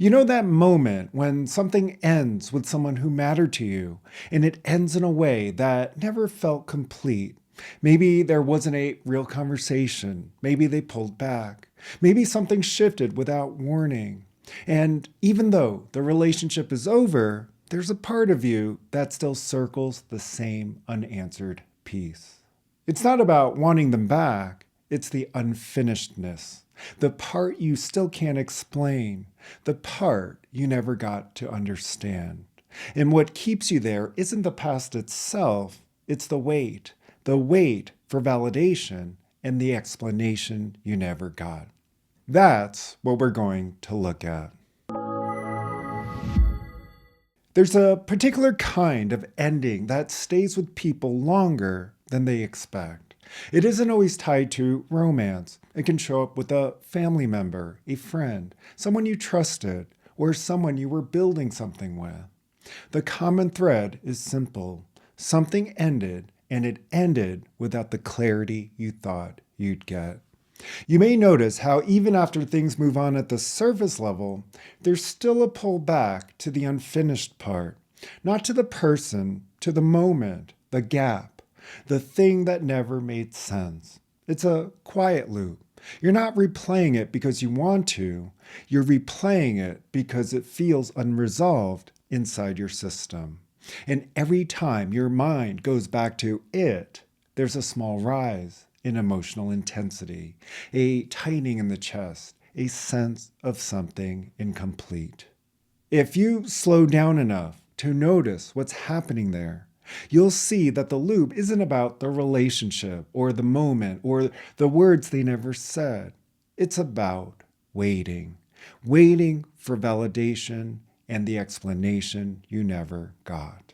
You know that moment when something ends with someone who mattered to you, and it ends in a way that never felt complete. Maybe there wasn't a real conversation. Maybe they pulled back. Maybe something shifted without warning. And even though the relationship is over, there's a part of you that still circles the same unanswered piece. It's not about wanting them back, it's the unfinishedness, the part you still can't explain, the part you never got to understand. And what keeps you there isn't the past itself, it's the wait for validation and the explanation you never got. That's what we're going to look at. There's a particular kind of ending that stays with people longer than they expect. It isn't always tied to romance. It can show up with a family member, a friend, someone you trusted, or someone you were building something with. The common thread is simple. Something ended, and it ended without the clarity you thought you'd get. You may notice how even after things move on at the surface level, there's still a pull back to the unfinished part, not to the person, to the moment, the gap, the thing that never made sense. It's a quiet loop. You're not replaying it because you want to, you're replaying it because it feels unresolved inside your system. And every time your mind goes back to it, there's a small rise in emotional intensity, a tightening in the chest, a sense of something incomplete. If you slow down enough to notice what's happening there, you'll see that the loop isn't about the relationship or the moment or the words they never said. It's about waiting, waiting for validation and the explanation you never got.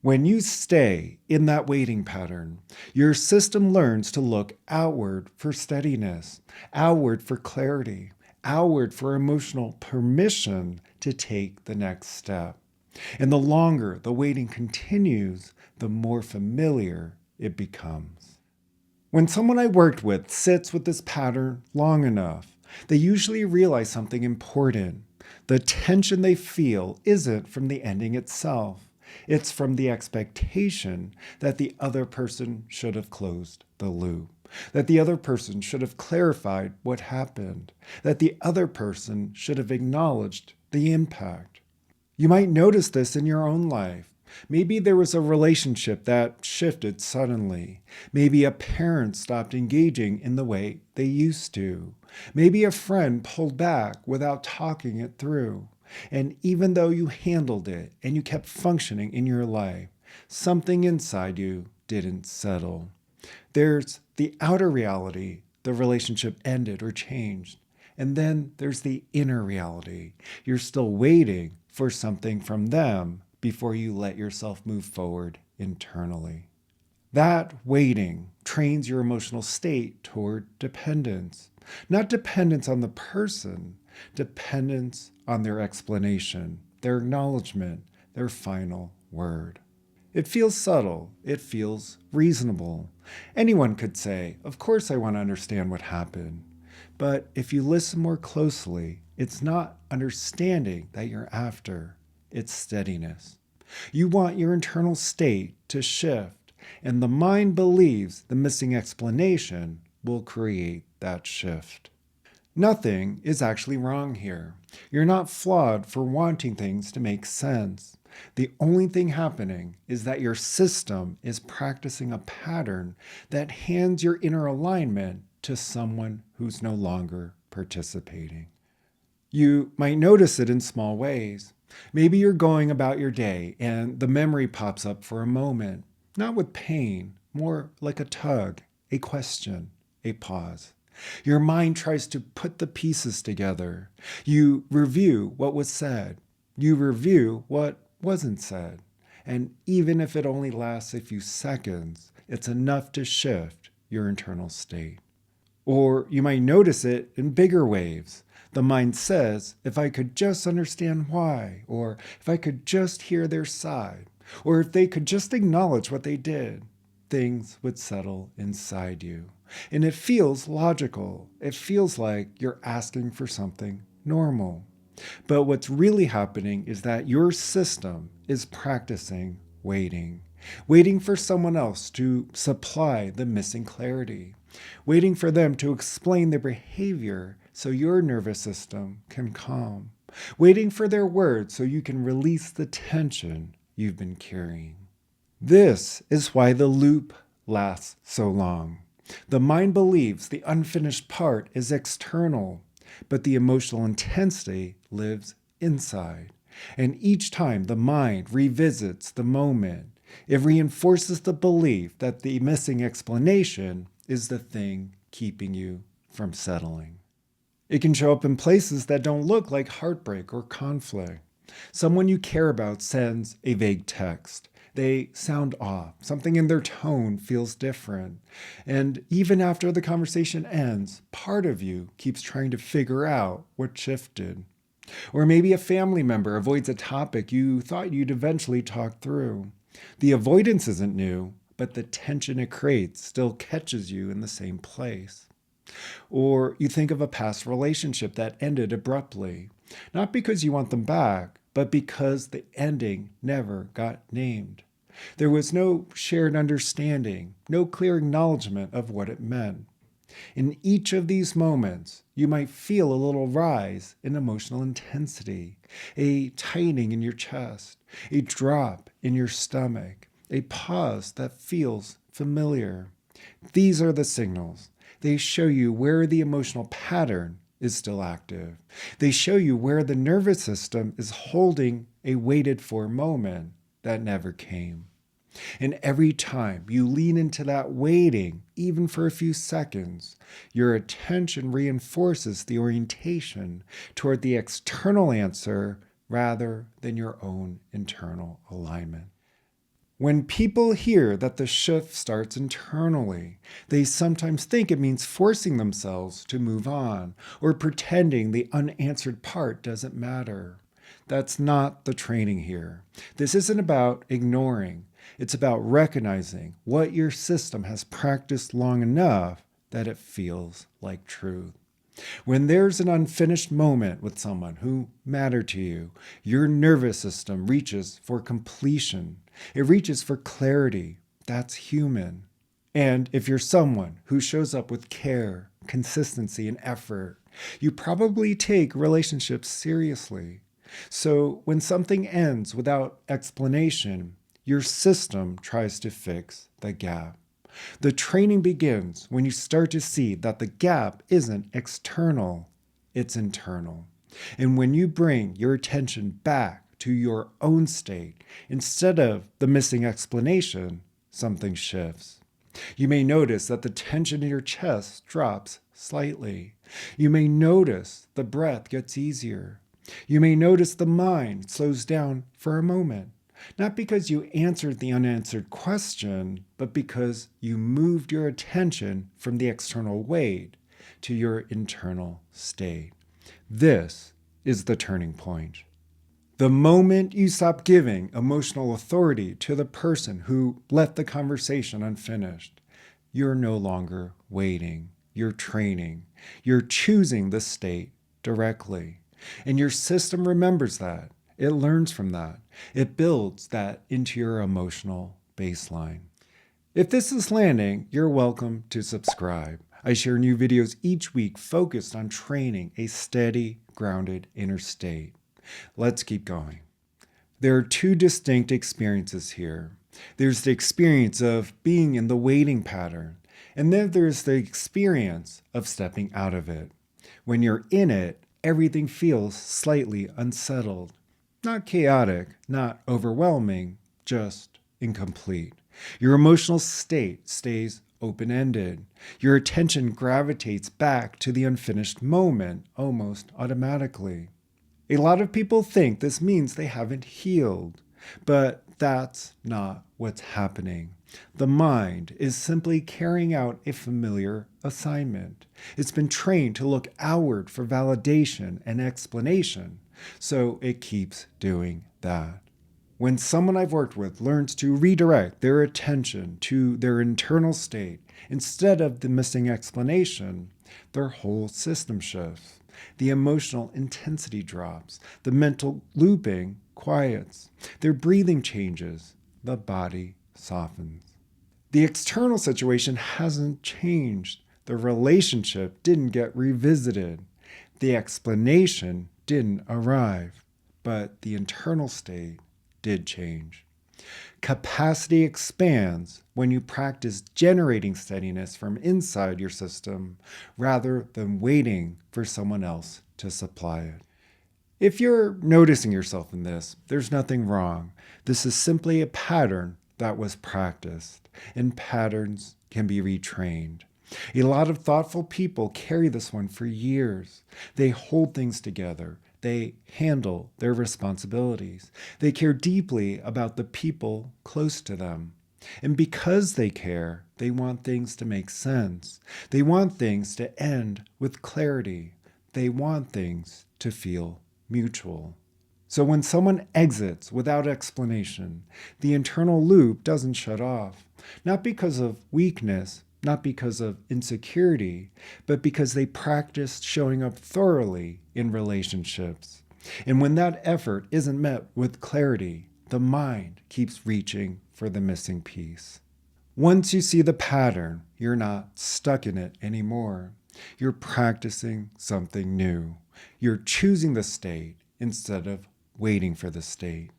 When you stay in that waiting pattern, your system learns to look outward for steadiness, outward for clarity, outward for emotional permission to take the next step. And the longer the waiting continues, the more familiar it becomes. When someone I worked with sits with this pattern long enough, they usually realize something important. The tension they feel isn't from the ending itself. It's from the expectation that the other person should have closed the loop, that the other person should have clarified what happened, that the other person should have acknowledged the impact. You might notice this in your own life. Maybe there was a relationship that shifted suddenly. Maybe a parent stopped engaging in the way they used to. Maybe a friend pulled back without talking it through. And even though you handled it and you kept functioning in your life, something inside you didn't settle. There's the outer reality, the relationship ended or changed. And then there's the inner reality. You're still waiting for something from them before you let yourself move forward internally. That waiting trains your emotional state toward dependence. Not dependence on the person, dependence on their explanation, their acknowledgement, their final word. It feels subtle. It feels reasonable. Anyone could say, of course I want to understand what happened. But if you listen more closely, it's not understanding that you're after, it's steadiness. You want your internal state to shift, and the mind believes the missing explanation will create that shift. Nothing is actually wrong here. You're not flawed for wanting things to make sense. The only thing happening is that your system is practicing a pattern that hands your inner alignment to someone who's no longer participating. You might notice it in small ways. Maybe you're going about your day and the memory pops up for a moment, not with pain, more like a tug, a question, a pause. Your mind tries to put the pieces together. You review what was said. You review what wasn't said. And even if it only lasts a few seconds, it's enough to shift your internal state. Or you might notice it in bigger waves. The mind says, if I could just understand why, or if I could just hear their side, or if they could just acknowledge what they did, things would settle inside you. And it feels logical. It feels like you're asking for something normal. But what's really happening is that your system is practicing waiting, waiting for someone else to supply the missing clarity, waiting for them to explain their behavior so your nervous system can calm, waiting for their words so you can release the tension you've been carrying. This is why the loop lasts so long. The mind believes the unfinished part is external, but the emotional intensity lives inside. And each time the mind revisits the moment, it reinforces the belief that the missing explanation is the thing keeping you from settling. It can show up in places that don't look like heartbreak or conflict. Someone you care about sends a vague text. They sound off. Something in their tone feels different. And even after the conversation ends, part of you keeps trying to figure out what shifted. Or maybe a family member avoids a topic you thought you'd eventually talk through. The avoidance isn't new, but the tension it creates still catches you in the same place. Or you think of a past relationship that ended abruptly, not because you want them back, but because the ending never got named. There was no shared understanding, no clear acknowledgement of what it meant. In each of these moments, you might feel a little rise in emotional intensity, a tightening in your chest, a drop in your stomach, a pause that feels familiar. These are the signals. They show you where the emotional pattern is still active. They show you where the nervous system is holding a waited for moment that never came. And every time you lean into that waiting, even for a few seconds, your attention reinforces the orientation toward the external answer rather than your own internal alignment. When people hear that the shift starts internally, they sometimes think it means forcing themselves to move on or pretending the unanswered part doesn't matter. That's not the training here. This isn't about ignoring. It's about recognizing what your system has practiced long enough that it feels like truth. When there's an unfinished moment with someone who mattered to you, your nervous system reaches for completion. It reaches for clarity. That's human. And if you're someone who shows up with care, consistency, and effort, you probably take relationships seriously. So when something ends without explanation, your system tries to fix the gap. The training begins when you start to see that the gap isn't external, it's internal. And when you bring your attention back to your own state, instead of the missing explanation, something shifts. You may notice that the tension in your chest drops slightly. You may notice the breath gets easier. You may notice the mind slows down for a moment. Not because you answered the unanswered question, but because you moved your attention from the external weight to your internal state. This is the turning point. The moment you stop giving emotional authority to the person who left the conversation unfinished, you're no longer waiting. You're training. You're choosing the state directly. And your system remembers that. It learns from that. It builds that into your emotional baseline. If this is landing, you're welcome to subscribe. I share new videos each week focused on training a steady, grounded inner state. Let's keep going. There are two distinct experiences here. There's the experience of being in the waiting pattern, and then there's the experience of stepping out of it. When you're in it, everything feels slightly unsettled. Not chaotic, not overwhelming, just incomplete. Your emotional state stays open-ended. Your attention gravitates back to the unfinished moment almost automatically. A lot of people think this means they haven't healed, but that's not what's happening. The mind is simply carrying out a familiar assignment. It's been trained to look outward for validation and explanation, so it keeps doing that. When someone I've worked with learns to redirect their attention to their internal state instead of the missing explanation, their whole system shifts. the emotional intensity drops, the mental looping quiets, their breathing changes, the body softens. The external situation hasn't changed. The relationship didn't get revisited. The explanation didn't arrive. But the internal state did change. Capacity expands when you practice generating steadiness from inside your system rather than waiting for someone else to supply it. If you're noticing yourself in this, there's nothing wrong. This is simply a pattern that was practiced, and patterns can be retrained. A lot of thoughtful people carry this one for years. They hold things together. They handle their responsibilities. They care deeply about the people close to them. And because they care, they want things to make sense. They want things to end with clarity. They want things to feel mutual. So when someone exits without explanation, the internal loop doesn't shut off, not because of weakness, not because of insecurity, but because they practiced showing up thoroughly in relationships. And when that effort isn't met with clarity, the mind keeps reaching for the missing piece. Once you see the pattern, you're not stuck in it anymore. You're practicing something new. You're choosing the state instead of waiting for the state.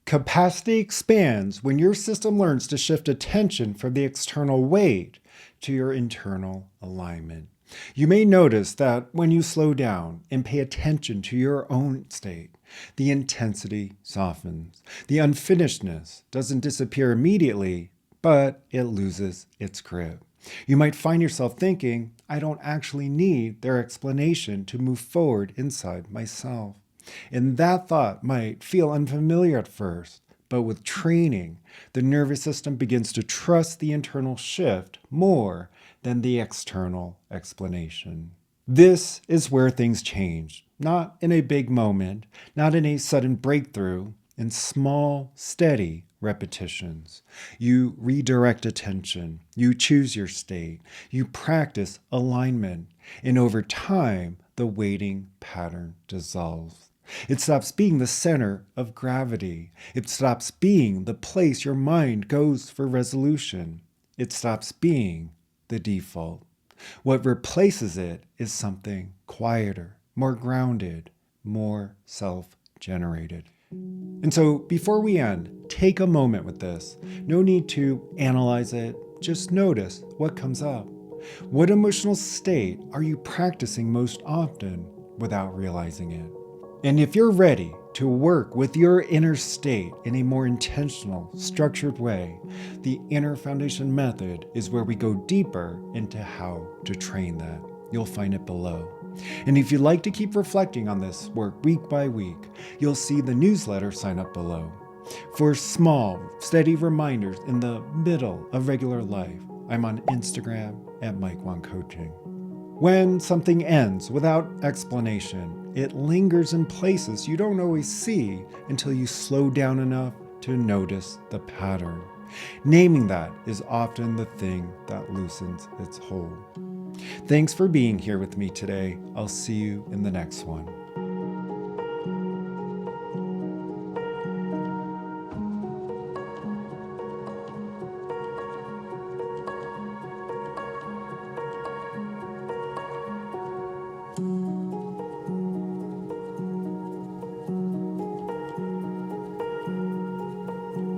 Capacity expands when your system learns to shift attention from the external weight to your internal alignment. You may notice that when you slow down and pay attention to your own state, the intensity softens. The unfinishedness doesn't disappear immediately, but it loses its grip. You might find yourself thinking, I don't actually need their explanation to move forward inside myself. And that thought might feel unfamiliar at first, but with training, the nervous system begins to trust the internal shift more than the external explanation. This is where things change, not in a big moment, not in a sudden breakthrough, in small, steady repetitions. You redirect attention, you choose your state, you practice alignment, and over time, the waiting pattern dissolves. It stops being the center of gravity. It stops being the place your mind goes for resolution. It stops being the default. What replaces it is something quieter, more grounded, more self-generated. And so before we end, take a moment with this. No need to analyze it. Just notice what comes up. What emotional state are you practicing most often without realizing it? And if you're ready to work with your inner state in a more intentional, structured way, the Inner Foundation Method is where we go deeper into how to train that. You'll find it below. And if you'd like to keep reflecting on this work week by week, you'll see the newsletter sign up below. For small, steady reminders in the middle of regular life, I'm on Instagram at Mike Wong Coaching. When something ends without explanation, it lingers in places you don't always see until you slow down enough to notice the pattern. Naming that is often the thing that loosens its hold. Thanks for being here with me today. I'll see you in the next one.